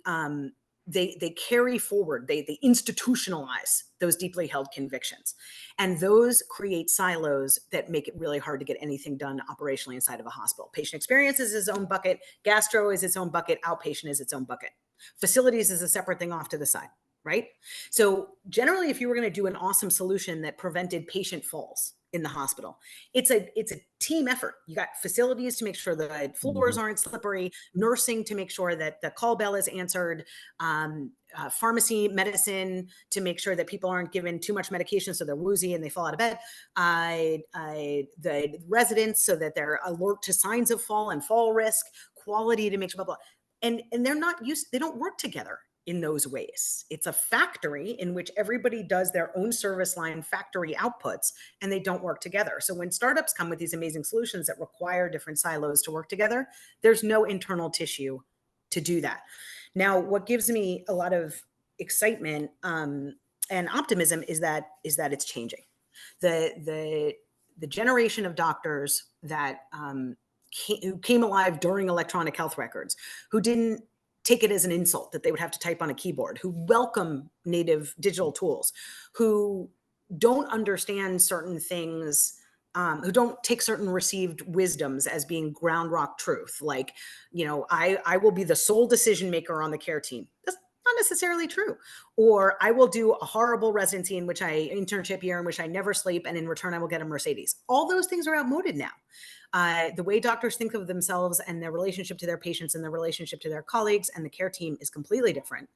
carry forward, they institutionalize those deeply held convictions, and those create silos that make it really hard to get anything done operationally inside of a hospital. Patient experience is its own bucket, gastro is its own bucket, outpatient is its own bucket, facilities is a separate thing off to the side. Right? So generally, if you were going to do an awesome solution that prevented patient falls in the hospital, it's a team effort. You got facilities to make sure the floors aren't slippery, nursing to make sure that the call bell is answered, pharmacy, medicine to make sure that people aren't given too much medication so they're woozy and they fall out of bed, the residents so that they're alert to signs of fall and fall risk, quality to make sure, blah, blah. And they don't work together in those ways. It's a factory in which everybody does their own service line factory outputs, and they don't work together. So when startups come with these amazing solutions that require different silos to work together, there's no internal tissue to do that. Now, what gives me a lot of excitement and optimism is that it's changing. The generation of doctors that who came alive during electronic health records, who didn't take it as an insult that they would have to type on a keyboard, who welcome native digital tools, who don't understand certain things, who don't take certain received wisdoms as being ground rock truth. Like, I will be the sole decision maker on the care team. That's not necessarily true. Or I will do a horrible residency internship year in which I never sleep, and in return I will get a Mercedes. All those things are outmoded now. The way doctors think of themselves and their relationship to their patients and their relationship to their colleagues and the care team is completely different.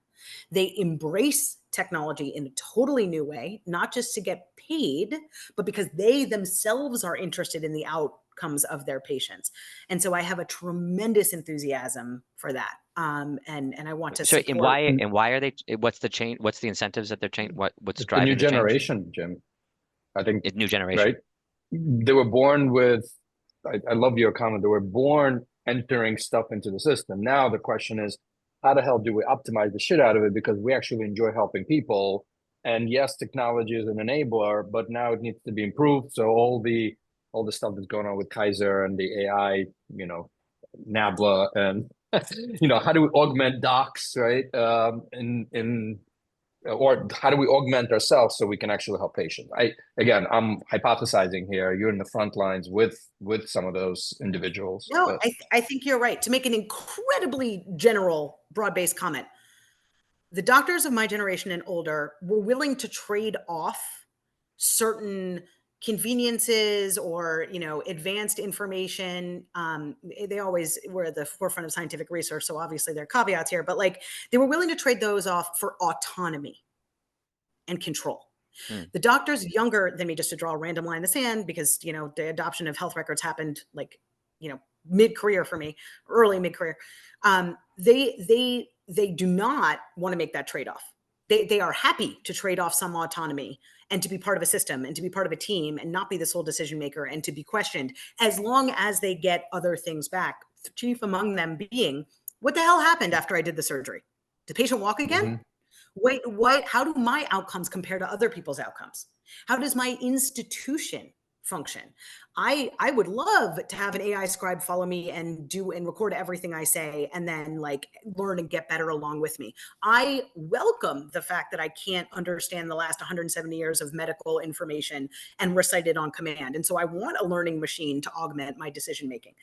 They embrace technology in a totally new way, not just to get paid, but because they themselves are interested in the outcomes of their patients. And so I have a tremendous enthusiasm for that. And I want to support. And why are they? What's the change? What's the incentives that they're changing? What's driving the new the change? generation, Jim? I think it's new generation, right? They were born with. I love your comment. They were born entering stuff into the system. Now the question is, how the hell do we optimize the shit out of it? Because we actually enjoy helping people. And yes, technology is an enabler, but now it needs to be improved. So all the stuff that's going on with Kaiser and the AI, Nabla, and how do we augment docs, right? Or how do we augment ourselves so we can actually help patients? I'm hypothesizing here. You're in the front lines with some of those individuals. No, I think you're right. To make an incredibly general, broad-based comment, the doctors of my generation and older were willing to trade off certain conveniences or advanced information. They always were at the forefront of scientific research, so obviously there are caveats here, but like they were willing to trade those off for autonomy and control. The doctors younger than me, just to draw a random line in the sand, because the adoption of health records happened like mid-career for me, early mid-career. They do not want to make that trade-off. They are happy to trade off some autonomy and to be part of a system and to be part of a team and not be the sole decision maker and to be questioned, as long as they get other things back. Chief among them being, what the hell happened after I did the surgery? Did the patient walk again? Mm-hmm. Wait, what? How do my outcomes compare to other people's outcomes? How does my institution function? I would love to have an AI scribe follow me and do and record everything I say and then like learn and get better along with me. I welcome the fact that I can't understand the last 170 years of medical information and recite it on command. And so I want a learning machine to augment my decision making.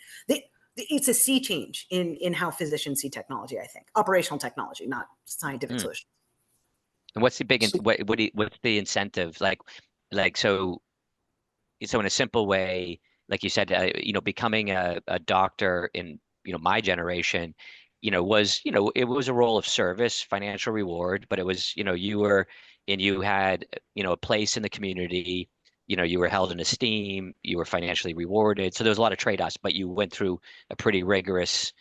It's a sea change in how physicians see technology, I think. Operational technology, not scientific solutions. And what's the big what's the incentive so in a simple way, like you said, becoming a doctor in my generation, was it was a role of service, financial reward, but it was you had a place in the community, you were held in esteem, you were financially rewarded, so there was a lot of trade-offs, but you went through a pretty rigorous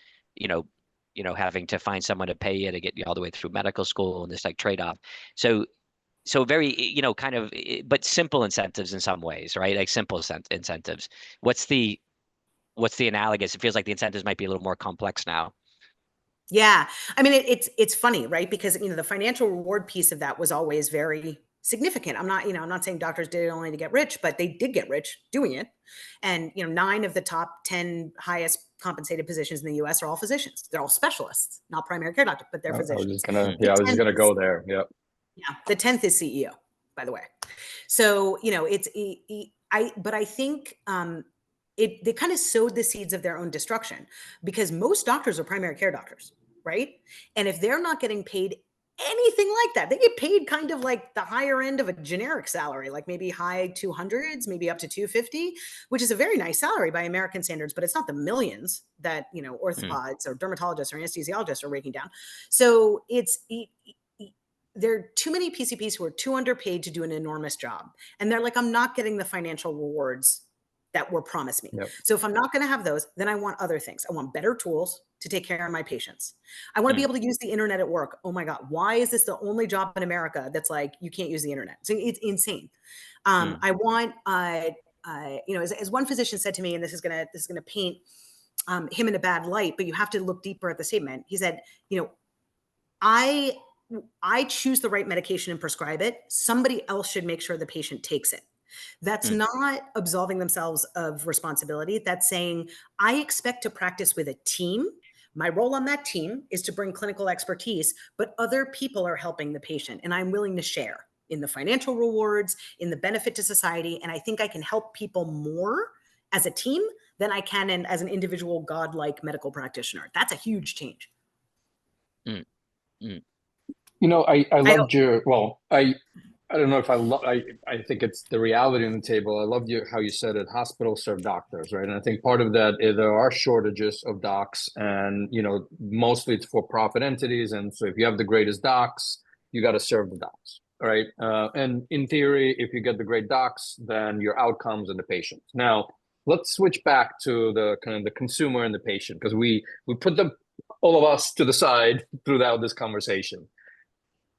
having to find someone to pay you to get you all the way through medical school and this like trade-off. So very, kind of, but simple incentives in some ways, right? Like simple incentives. What's the analogous? It feels like the incentives might be a little more complex now. Yeah. I mean, it's funny, right? Because, the financial reward piece of that was always very significant. I'm not saying doctors did it only to get rich, but they did get rich doing it. And, 9 of the top 10 highest compensated positions in the US are all physicians. They're all specialists, not primary care doctors, but they're physicians. I was just gonna go there. Yep. Yeah. The 10th is CEO, by the way. So, but I think, they kind of sowed the seeds of their own destruction, because most doctors are primary care doctors, right? And if they're not getting paid anything like that, they get paid kind of like the higher end of a generic salary, like maybe high 200s, maybe up to 250, which is a very nice salary by American standards, but it's not the millions that, orthopods or dermatologists or anesthesiologists are raking down. So there are too many PCPs who are too underpaid to do an enormous job. And they're like, I'm not getting the financial rewards that were promised me. Yep. So if I'm not going to have those, then I want other things. I want better tools to take care of my patients. I want to be able to use the internet at work. Oh my God, why is this the only job in America that's like, you can't use the internet? So it's insane. I want, as one physician said to me, and this is going to paint him in a bad light, but you have to look deeper at the statement. He said, I choose the right medication and prescribe it. Somebody else should make sure the patient takes it. That's not absolving themselves of responsibility. That's saying, I expect to practice with a team. My role on that team is to bring clinical expertise, but other people are helping the patient, and I'm willing to share in the financial rewards, in the benefit to society. And I think I can help people more as a team than I can as an individual godlike medical practitioner. That's a huge change. I loved I don't know if I think it's the reality on the table. I loved how you said it. Hospitals serve doctors, right? And I think part of that is there are shortages of docs, and mostly it's for-profit entities. And so if you have the greatest docs, you got to serve the docs, right? And in theory, if you get the great docs, then your outcomes and the patient. Now, let's switch back to the kind of the consumer and the patient, because we put all of us to the side throughout this conversation.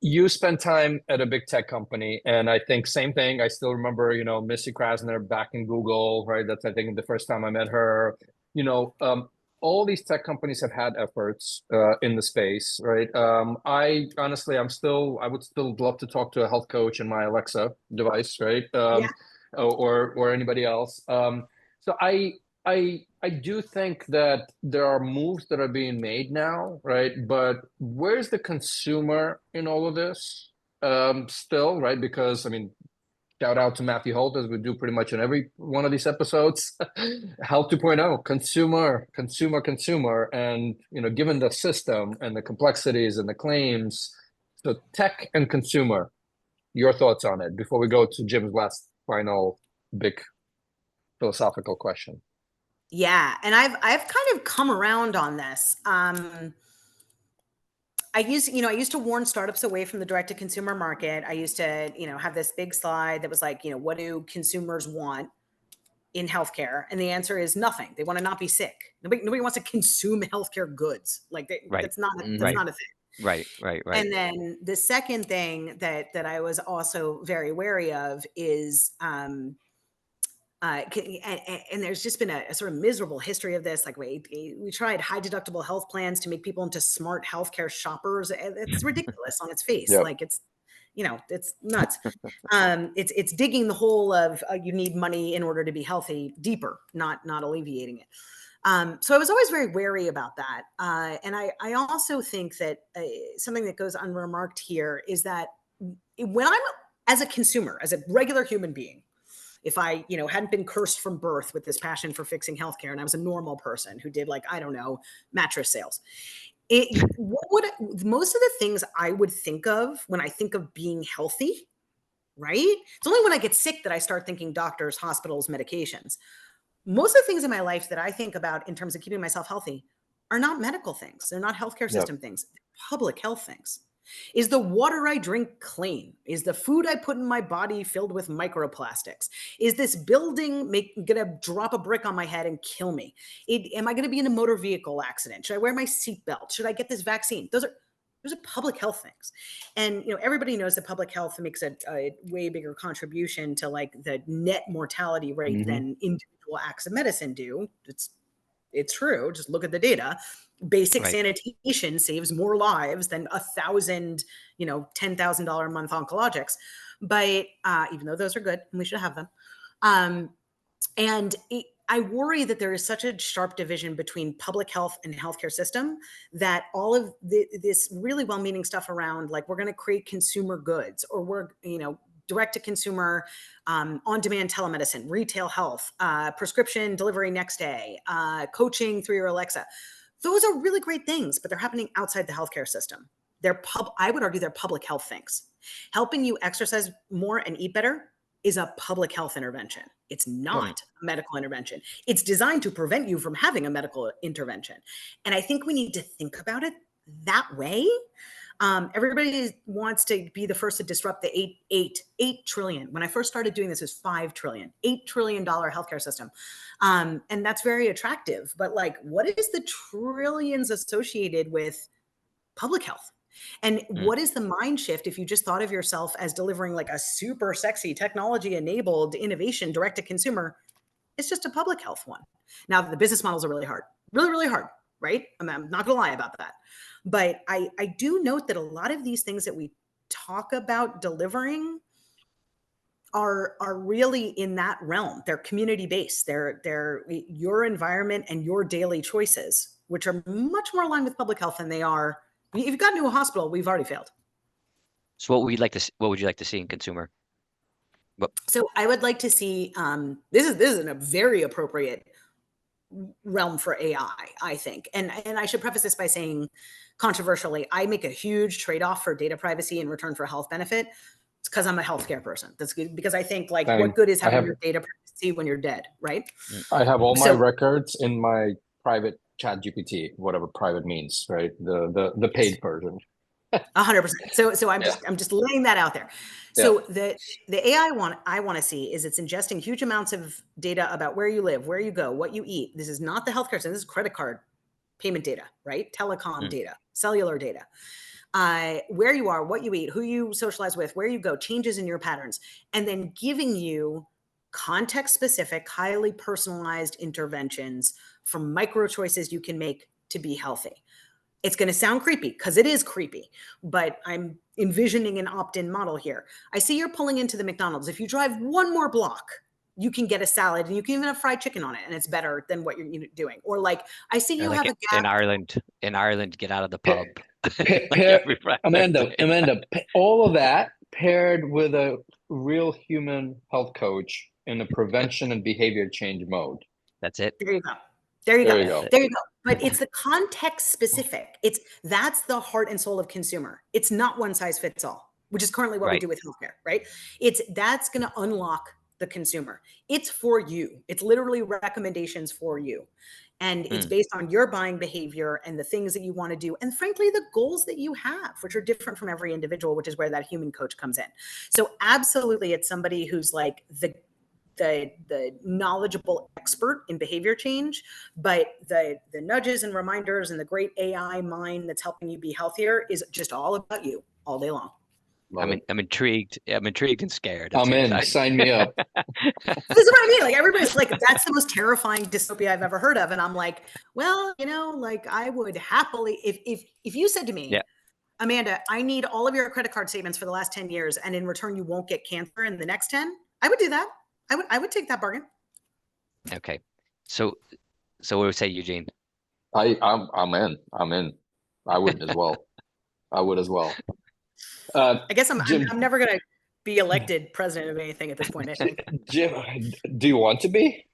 You spent time at a big tech company, and I think same thing. I still remember, Missy Krasner back in Google, right? That's, I think, the first time I met her. all these tech companies have had efforts in the space, right? I honestly, I would still love to talk to a health coach in my Alexa device, right? Yeah. Or anybody else. So I do think that there are moves that are being made now, right? But where's the consumer in all of this? Still, right? Because I mean, shout out to Matthew Holt, as we do pretty much in every one of these episodes. Health 2.0, consumer. And, given the system and the complexities and the claims, so tech and consumer, your thoughts on it before we go to Jim's last final big philosophical question. Yeah. And I've kind of come around on this. I used to warn startups away from the direct to consumer market. I used to, have this big slide that was like, what do consumers want in healthcare? And the answer is nothing. They want to not be sick. Nobody wants to consume healthcare goods. Like that's not a thing. Right. And then the second thing that I was also very wary of is, and there's just been a sort of miserable history of this. Like we tried high deductible health plans to make people into smart healthcare shoppers. It's ridiculous on its face. Yep. Like it's nuts. It's digging the hole of you need money in order to be healthy deeper, not alleviating it. So I was always very wary about that. And I also think that something that goes unremarked here is that when I'm as a consumer, as a regular human being, if I, hadn't been cursed from birth with this passion for fixing healthcare and I was a normal person who did mattress sales, most of the things I would think of when I think of being healthy, right? It's only when I get sick that I start thinking doctors, hospitals, medications. Most of the things in my life that I think about in terms of keeping myself healthy are not medical things. They're not healthcare system things, they're public health things. Is the water I drink clean? Is the food I put in my body filled with microplastics? Is this building gonna drop a brick on my head and kill me? Am I gonna be in a motor vehicle accident? Should I wear my seatbelt? Should I get this vaccine? Those are public health things. And everybody knows that public health makes a way bigger contribution to like the net mortality rate than individual acts of medicine do. It's true. Just look at the data. Basic sanitation saves more lives than 1,000, $10,000 a month oncologics. But even though those are good and we should have them. I worry that there is such a sharp division between public health and healthcare system that all of this really well-meaning stuff around like we're going to create consumer goods or we're, direct to consumer, on-demand telemedicine, retail health, prescription delivery next day, coaching through your Alexa. Those are really great things, but they're happening outside the healthcare system. I would argue they're public health things. Helping you exercise more and eat better is a public health intervention. It's not a medical intervention. It's designed to prevent you from having a medical intervention. And I think we need to think about it that way. Everybody wants to be the first to disrupt the $8 trillion. When I first started doing this, it was $5 trillion, $8 trillion healthcare system. And that's very attractive, but like, what is the trillions associated with public health? And what is the mind shift if you just thought of yourself as delivering like a super sexy technology enabled innovation direct to consumer? It's just a public health one. Now the business models are really hard, really hard, right? I'm not gonna lie about that. But I do note that a lot of these things that we talk about delivering are really in that realm. They're community-based. They're your environment and your daily choices, which are much more aligned with public health than they are. If you've gotten to a hospital, we've already failed. So what would you like to see in consumer? So I would like to see, this is a very appropriate realm for AI, I think. And I should preface this by saying, controversially, I make a huge trade-off for data privacy in return for health benefit. It's because I'm a healthcare person. That's good because I think like what good is having your data privacy when you're dead, right? I have all my records in my private ChatGPT, whatever private means, right? The paid version. 100%. So I'm just laying that out there. So the AI I want to see is it's ingesting huge amounts of data about where you live, where you go, what you eat. This is not the healthcare system. This is credit card payment data, right? Telecom data, cellular data, where you are, what you eat, who you socialize with, where you go, changes in your patterns, and then giving you context specific, highly personalized interventions from micro choices you can make to be healthy. It's going to sound creepy because it is creepy, but I'm envisioning an opt-in model here. I see you're pulling into the McDonald's. If you drive one more block, you can get a salad and you can even have fried chicken on it, and it's better than what you're doing. Or like, I see you Or have like a Gap. in Ireland, get out of the pub. Amanda, all of that paired with a real human health coach in a prevention and behavior change mode. That's it. There you go. There you There go. you go. There you go. But it's the context specific. That's the heart and soul of consumer. It's not one size fits all, which is currently what we Right. do with healthcare, right? That's going to unlock the consumer. It's for you. It's literally recommendations for you. And it's based on your buying behavior and the things that you want to do. And frankly, the goals that you have, which are different from every individual, which is where that human coach comes in. So absolutely, it's somebody who's like the knowledgeable expert in behavior change, but the nudges and reminders and the great AI mind that's helping you be healthier is just all about you all day long. I'm intrigued. I'm intrigued and scared. I'm in. Sign me up. This is what I mean. Like, everybody's like, that's the most terrifying dystopia I've ever heard of. And I'm like, well, like, I would happily, if you said to me, Amanda, I need all of your credit card statements for the last 10 years, and in return, you won't get cancer in the next 10, I would do that. I would take that bargain. Okay. So what would you say, Eugene? I'm in. I would as well. I guess Jim, I'm never gonna be elected president of anything at this point, I think. Jim, do you want to be?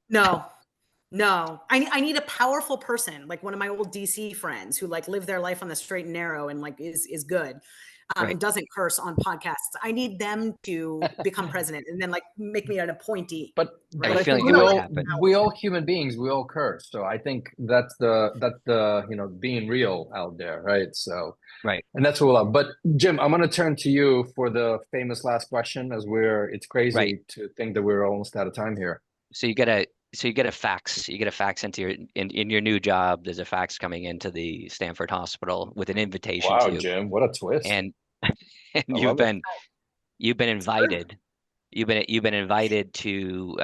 No. I need a powerful person, like one of my old DC friends who like live their life on the straight and narrow and like is good. And doesn't curse on podcasts. I need them to become president and then like make me an appointee. But right? I think we all human beings, we all curse. So I think that's the being real out there, right? So and that's what we love. But Jim, I'm gonna turn to you for the famous last question, as it's crazy to think that we're almost out of time here. So you get a fax. You get a fax into in your new job. There's a fax coming into the Stanford hospital with an invitation to you. Wow, Jim, what a twist! And you've been invited. You've been invited to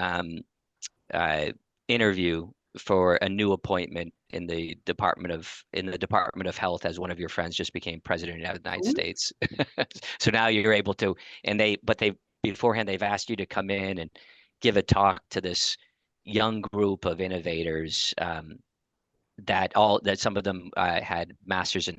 interview for a new appointment in the Department of Health, as one of your friends just became president of the United States. So now you're able to, beforehand they've asked you to come in and give a talk to this young group of innovators that some of them had masters in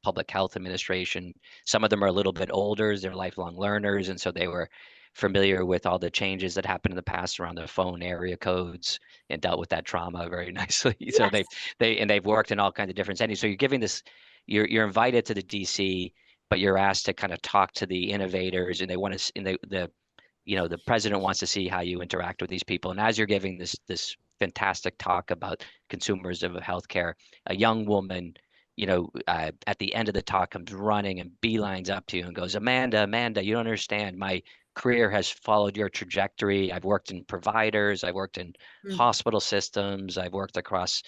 public health administration. Some of them are a little bit older, they're lifelong learners, and so they were familiar with all the changes that happened in the past around the phone area codes and dealt with that trauma very nicely. Yes. So they've worked in all kinds of different settings. So you're giving this, you're invited to the DC, but you're asked to kind of talk to the innovators, and they want to, and the president wants to see how you interact with these people. And as you're giving this fantastic talk about consumers of healthcare, a young woman, at the end of the talk comes running and beelines up to you and goes, Amanda, you don't understand. My career has followed your trajectory. I've worked in providers. I've worked in hospital systems. I've worked across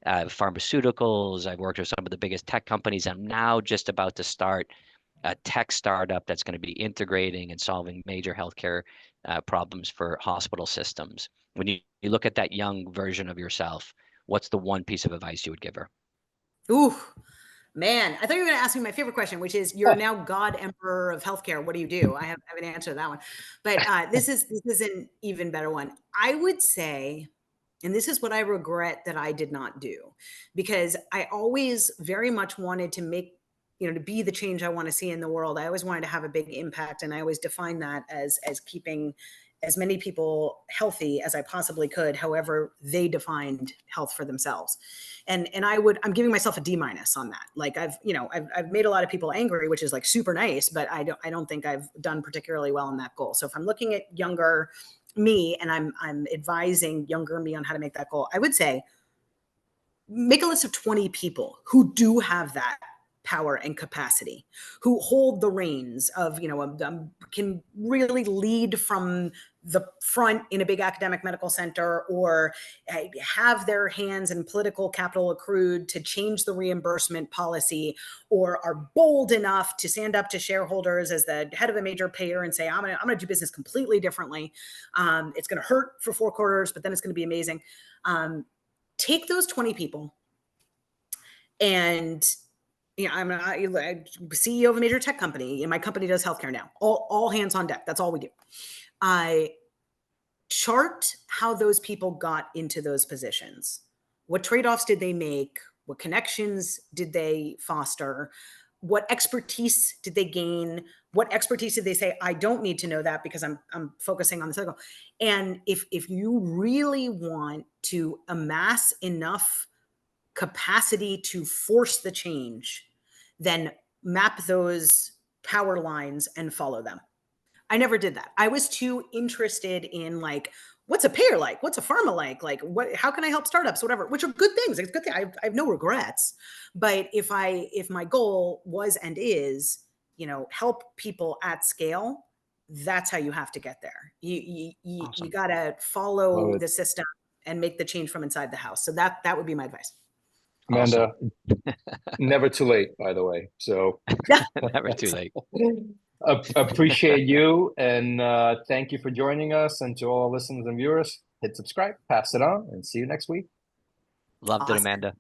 pharmaceuticals. I've worked with some of the biggest tech companies. I'm now just about to start a tech startup that's going to be integrating and solving major healthcare problems for hospital systems. When you look at that young version of yourself, what's the one piece of advice you would give her? Ooh, man, I thought you were going to ask me my favorite question, which is, you're now God Emperor of healthcare. What do you do? I have an answer to that one, but this is an even better one. I would say, and this is what I regret that I did not do, because I always very much wanted to make, to be the change I want to see in the world. I always wanted to have a big impact. And I always define that as keeping as many people healthy as I possibly could, however they defined health for themselves. And I'm giving myself a D- on that. Like I've made a lot of people angry, which is like super nice, but I don't think I've done particularly well in that goal. So if I'm looking at younger me and I'm advising younger me on how to make that goal, I would say, make a list of 20 people who do have that power and capacity, who hold the reins of, can really lead from the front in a big academic medical center, or have their hands and political capital accrued to change the reimbursement policy, or are bold enough to stand up to shareholders as the head of a major payer and say, I'm gonna do business completely differently. It's gonna hurt for 4 quarters, but then it's gonna be amazing. take those 20 people and, I'm a CEO of a major tech company, and my company does healthcare now. All hands on deck. That's all we do. I chart how those people got into those positions. What trade-offs did they make? What connections did they foster? What expertise did they gain? What expertise did they say, I don't need to know that because I'm focusing on the cycle? And if you really want to amass enough capacity to force the change, then map those power lines and follow them. I never did that. I was too interested in like, what's a payer like? What's a pharma like? Like, how can I help startups? Whatever, which are good things. It's a good thing. I have no regrets. But if my goal was and is, help people at scale, that's how you have to get there. You Awesome. got to follow the system and make the change from inside the house. So that would be my advice. Amanda, never too late, by the way. So never too late. Appreciate you, and thank you for joining us. And to all listeners and viewers, hit subscribe, pass it on, and see you next week. Loved it, Amanda.